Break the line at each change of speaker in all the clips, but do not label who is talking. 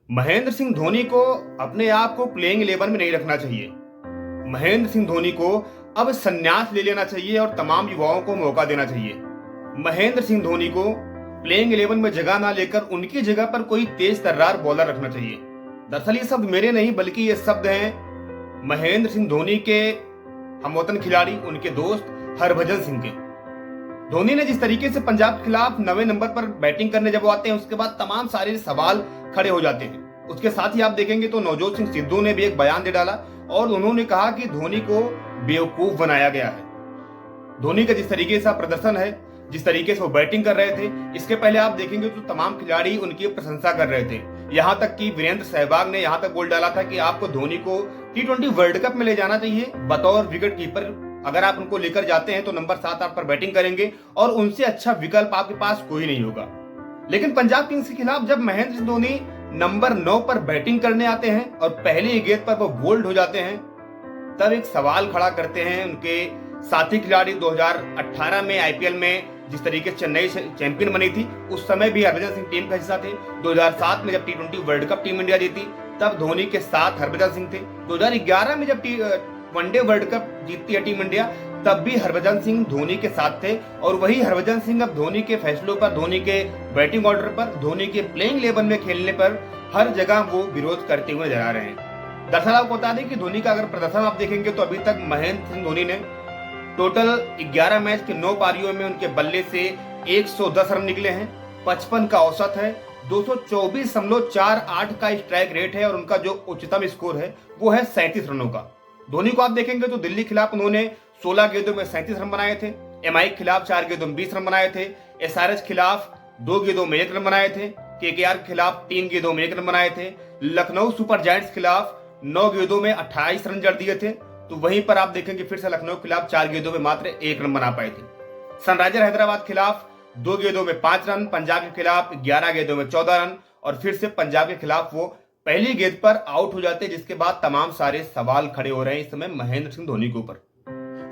महेंद्र सिंह धोनी को अपने आप को प्लेइंग 11 में नहीं रखना चाहिए। महेंद्र सिंह धोनी को अब संन्यास ले लेना चाहिए और तमाम युवाओं को मौका देना चाहिए। महेंद्र सिंह धोनी को प्लेइंग 11 में जगह ना लेकर उनकी जगह पर कोई तेज तर्रार बॉलर रखना चाहिए। दरअसल ये शब्द मेरे नहीं बल्कि ये शब्द हैं महेंद्र सिंह धोनी के हमवतन खिलाड़ी, उनके दोस्त हरभजन सिंह के। धोनी ने जिस तरीके से पंजाब के खिलाफ 9वें नंबर पर बैटिंग करने जब वो आते हैं, उसके बाद तमाम सारे सवाल खड़े हो जाते हैं। उसके साथ ही आप देखेंगे तो नवजोत सिंह सिद्धू ने भी एक बयान दे डाला और उन्होंने कहा कि धोनी को बेवकूफ बनाया गया है। धोनी का जिस तरीके से प्रदर्शन है, जिस तरीके से वो बैटिंग कर रहे थे, इसके पहले आप देखेंगे तो तमाम खिलाड़ी उनकी प्रशंसा कर रहे थे। यहां तक कि वीरेंद्र सहवाग ने यहां तक बोल डाला था कि आपको धोनी को T20 वर्ल्ड कप में ले जाना चाहिए बतौर विकेट कीपर। अगर आप उनको लेकर जाते हैं तो नंबर 7 8 पर बैटिंग करेंगे और उनसे अच्छा विकल्प आपके पास कोई नहीं होगा। लेकिन पंजाब किंग्स के खिलाफ जब महेंद्र सिंह धोनी नंबर 9 पर बैटिंग करने आते हैं और पहले ही गेंद पर वो बोल्ड हो जाते हैं, तब एक सवाल खड़ा करते हैं उनके साथी खिलाड़ी। 2018 में IPL में जिस तरीके से चेन्नई चैंपियन बनी थी, उस समय भी हरभजन सिंह टीम का हिस्सा थे। 2007 में जब T20 world cup team India जीती, तब धोनी के साथ हरभजन सिंह थे। 2011 में जब वनडे वर्ल्ड कप जीतती है टीम इंडिया, तब भी हरभजन सिंह धोनी के साथ थे। और वही हरभजन सिंह अब धोनी के फैसलों पर, धोनी के बैटिंग ऑर्डर पर, धोनी के प्लेइंग 11 में खेलने पर हर जगह वो विरोध करते हुए नजर आ रहे हैं। दरअसल आपको बता दें कि धोनी का अगर प्रदर्शन आप देखेंगे तो अभी तक महेंद्र सिंह धोनी ने टोटल 11 मैच के 9 पारियों में उनके बल्ले से 110 रन निकले हैं। 55 का औसत है, 224.48 का स्ट्राइक रेट है और उनका जो उच्चतम स्कोर है वो है 37 रनों का। धोनी को आप देखेंगे तो दिल्ली खिलाफ उन्होंने 16 गेंदों में 37 रन बनाए थे, MI के खिलाफ 4 गेंदों में 20 रन बनाए थे, SRH खिलाफ 2 गेंदों में 1 रन बनाए थे, KKR के खिलाफ 3 गेंदों में 1 रन बनाए थे, लखनऊ सुपर जायंट्स खिलाफ 9 गेंदों में 28 रन जड़ दिए थे। तो वहीं पर आप देखेंगे फिर से लखनऊ के खिलाफ 4 गेंदों में मात्र 1 रन बना पाए थे। सनराइजर हैदराबाद खिलाफ 2 गेंदों में 5 रन, पंजाब के खिलाफ 11 गेंदों में 14 रन और फिर से पंजाब के खिलाफ वो पहली गेंद पर आउट हो जाते, जिसके बाद तमाम सारे सवाल खड़े हो रहे हैं इस समय महेंद्र सिंह धोनी के ऊपर।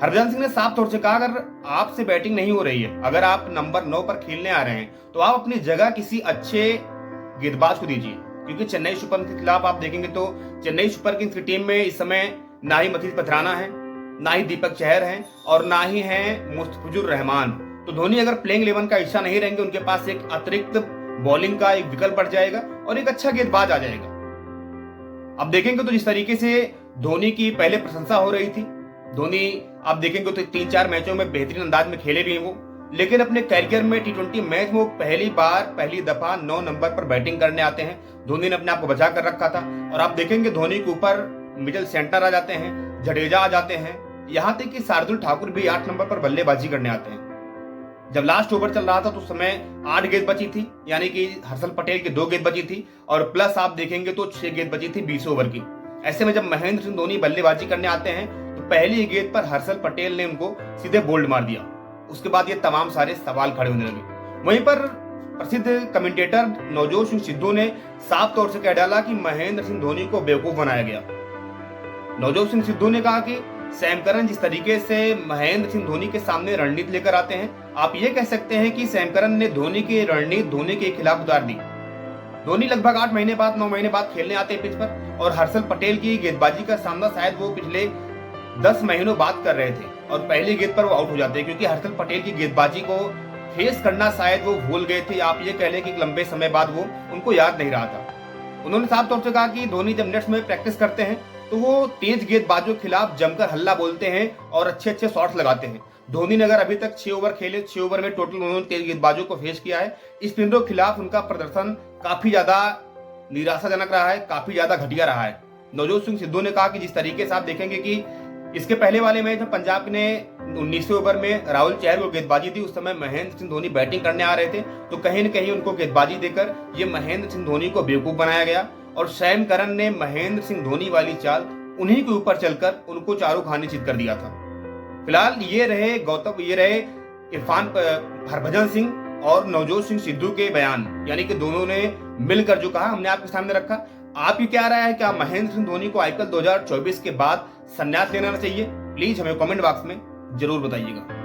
हरभजन सिंह ने साफ तौर से कहा, अगर आपसे बैटिंग नहीं हो रही है, अगर आप नंबर 9 पर खेलने आ रहे हैं, तो आप अपनी जगह किसी अच्छे गेंदबाज को दीजिए। क्योंकि चेन्नई सुपर किंग्स के खिलाफ आप देखेंगे तो चेन्नई सुपर किंग्स की टीम में इस समय ना ही मथीस पथराना है, ना ही दीपक चहर हैं और ना ही हैं मुस्तफिजुर रहमान। तो धोनी अगर प्लेइंग 11 का हिस्सा नहीं रहेंगे, उनके पास एक अतिरिक्त बॉलिंग का एक विकल्प बढ़ जाएगा और एक अच्छा गेंदबाज आ जाएगा। अब देखेंगे तो जिस तरीके से धोनी की पहले प्रशंसा हो रही थी, धोनी आप देखेंगे तो 3-4 मैचों में बेहतरीन अंदाज में खेले भी हैं वो, लेकिन अपने कैरियर में T20 मैच में वो पहली दफा 9 नंबर पर बैटिंग करने आते हैं। धोनी ने अपने आप को बचा कर रखा था और आप देखेंगे धोनी के ऊपर मिडिल सेंटर आ जाते हैं, जडेजा आ जाते हैं, यहां तक कि शार्दुल ठाकुर भी 8 नंबर पर बल्लेबाजी करने आते हैं। जब लास्ट ओवर चल रहा था तो उस समय 8 गेंद बची थी, यानी कि हर्षल पटेल की 2 गेंद बची थी और प्लस आप देखेंगे तो 6 गेंद बची थी 20 ओवर की। ऐसे में जब महेंद्र सिंह धोनी बल्लेबाजी करने आते हैं तो पहली गेंद पर हर्षल पटेल ने उनको सीधे बोल्ड मार दिया। उसके बाद ये तमाम सारे सवाल खड़े होने लगे। वहीं पर प्रसिद्ध कमेंटेटर नवजोत सिंह सिद्धू ने साफ तौर से कह डाला कि महेंद्र सिंह धोनी को बेवकूफ बनाया गया। नवजोत सिंह सिद्धू ने कहा कि सैम करन जिस तरीके से महेंद्र सिंह धोनी के सामने रणनीति लेकर आते हैं, आप ये कह सकते हैं कि सैम करन ने धोनी की रणनीति धोनी के खिलाफ उतार दी। धोनी लगभग 8 महीने बाद 9 महीने बाद खेलने आते हैं पिच पर और हर्षल पटेल की गेंदबाजी का सामना शायद वो पिछले 10 महीनों बाद कर रहे थे और पहली गेंद पर वो आउट हो जाते हैं, क्योंकि हर्षल पटेल की गेंदबाजी को फेस करना शायद वो भूल गए थे। आप ये कह लें कि लंबे समय बाद वो उनको याद नहीं रहा था। उन्होंने साफ तौर से कहा कि धोनी जब नेट्स में प्रैक्टिस करते हैं तो वो तेज गेंदबाजों के खिलाफ जमकर हल्ला बोलते हैं और अच्छे शॉट्स लगाते हैं। धोनी ने अगर अभी तक 6 ओवर खेले, 6 ओवर में टोटल उन्होंने तेज गेंदबाजों को फेस किया है। स्पिनरों के खिलाफ उनका प्रदर्शन काफी ज्यादा निराशाजनक रहा है, काफी ज्यादा घटिया रहा है। नवजोत सिंह सिद्धू ने कहा कि जिस तरीके से आप देखेंगे कि इसके पहले वाले मैच में पंजाब ने 19वें ओवर में राहुल चहर को गेंदबाजी दी, उस समय महेंद्र सिंह धोनी बैटिंग करने आ रहे थे, तो कहीं न कहीं उनको गेंदबाजी देकर ये महेंद्र सिंह धोनी को बेवकूफ बनाया गया और सैम करन ने महेंद्र सिंह धोनी वाली चाल उन्हीं के ऊपर चलकर उनको चारों खाने चित कर दिया था। फिलहाल ये रहे हरभजन सिंह और नवजोत सिंह सिद्धू के बयान, यानी कि दोनों ने मिलकर जो कहा हमने आपके सामने रखा। आपकी क्या राय है, क्या महेंद्र सिंह धोनी को IPL 2024 के बाद संन्यास लेना चाहिए? प्लीज हमें कमेंट बॉक्स में जरूर बताइएगा।